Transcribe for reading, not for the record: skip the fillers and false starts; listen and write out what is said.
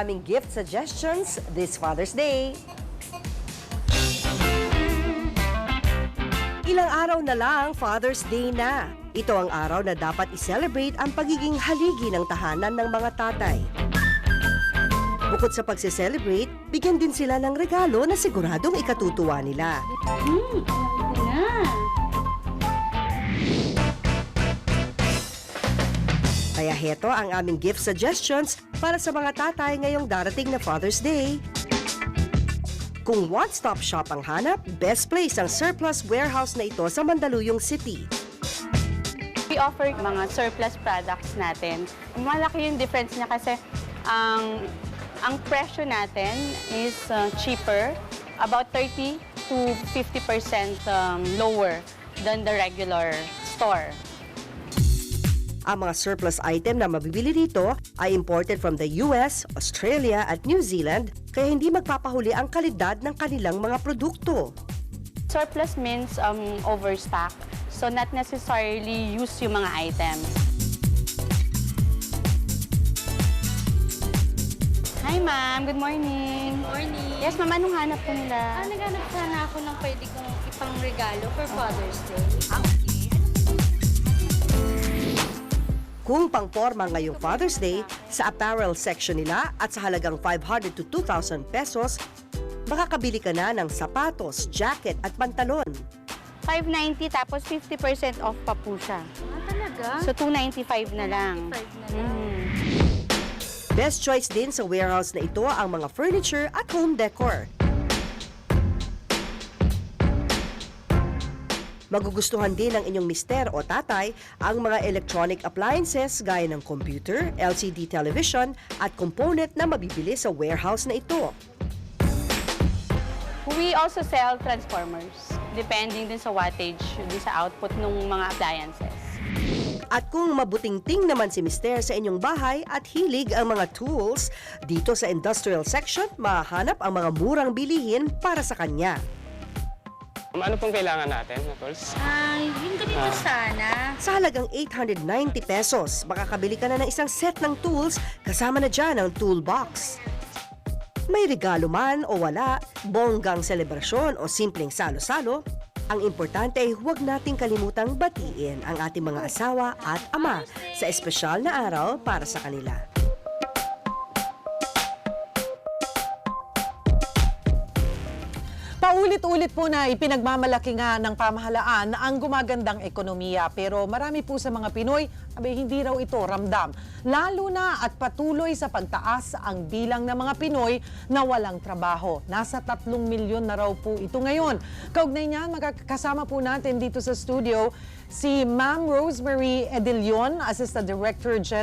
Aming gift suggestions this Father's Day. Ilang araw na lang, Father's Day na. Ito ang araw na dapat i-celebrate ang pagiging haligi ng tahanan ng mga tatay. Bukod sa pagse-celebrate, bigyan din sila ng regalo na siguradong ikatutuwa nila. Kaya heto ang aming gift suggestions para sa mga tatay ngayong darating na Father's Day. Kung one-stop shop ang hanap, best place ang surplus warehouse na ito sa Mandaluyong City. We offer mga surplus products natin. Malaki yung difference niya kasi ang presyo natin is cheaper, about 30 to 50% lower than the regular store. Ang mga surplus item na mabibili dito ay imported from the US, Australia at New Zealand, kaya hindi magpapahuli ang kalidad ng kanilang mga produkto. Surplus means overstock, so not necessarily use yung mga items. Hi ma'am, good morning. Good morning. Yes ma'am, anong hanap po nila? Naghanap sana ako ng pwede kong ipang regalo for Father's Day. Kung pangporma ngayong Father's Day, sa apparel section nila at sa halagang 500 to 2,000 pesos, makakabili ka na ng sapatos, jacket at pantalon. 590 tapos 50% off pa po siya. Talaga? So 295 na lang. 295 na lang. Best choice din sa warehouse na ito ang mga furniture at home decor. Magugustuhan din ng inyong mister o tatay ang mga electronic appliances gaya ng computer, LCD television at component na mabibili sa warehouse na ito. We also sell transformers, depending din sa wattage, din sa output ng mga appliances. At kung mabuting-ting naman si mister sa inyong bahay at hilig ang mga tools, dito sa industrial section, mahanap ang mga murang bilihin para sa kanya. Ano pong kailangan natin na tools? Yung ganito sana. Sa halagang 890 pesos, makakabili ka na ng isang set ng tools kasama na dyan ang toolbox. May regalo man o wala, bonggang selebrasyon o simpleng salo-salo, ang importante ay huwag nating kalimutang batiin ang ating mga asawa at ama sa espesyal na araw para sa kanila. Paulit-ulit po na ipinagmamalaki nga ng pamahalaan ang gumagandang ekonomiya, pero marami po sa mga Pinoy, hindi raw ito ramdam. Lalo na at patuloy sa pagtaas ang bilang ng mga Pinoy na walang trabaho. Nasa 3 milyon na raw po ito ngayon. Kaugnay niyan, magkakasama po natin dito sa studio si Ma'am Rosemary Edilion, Assistant Director General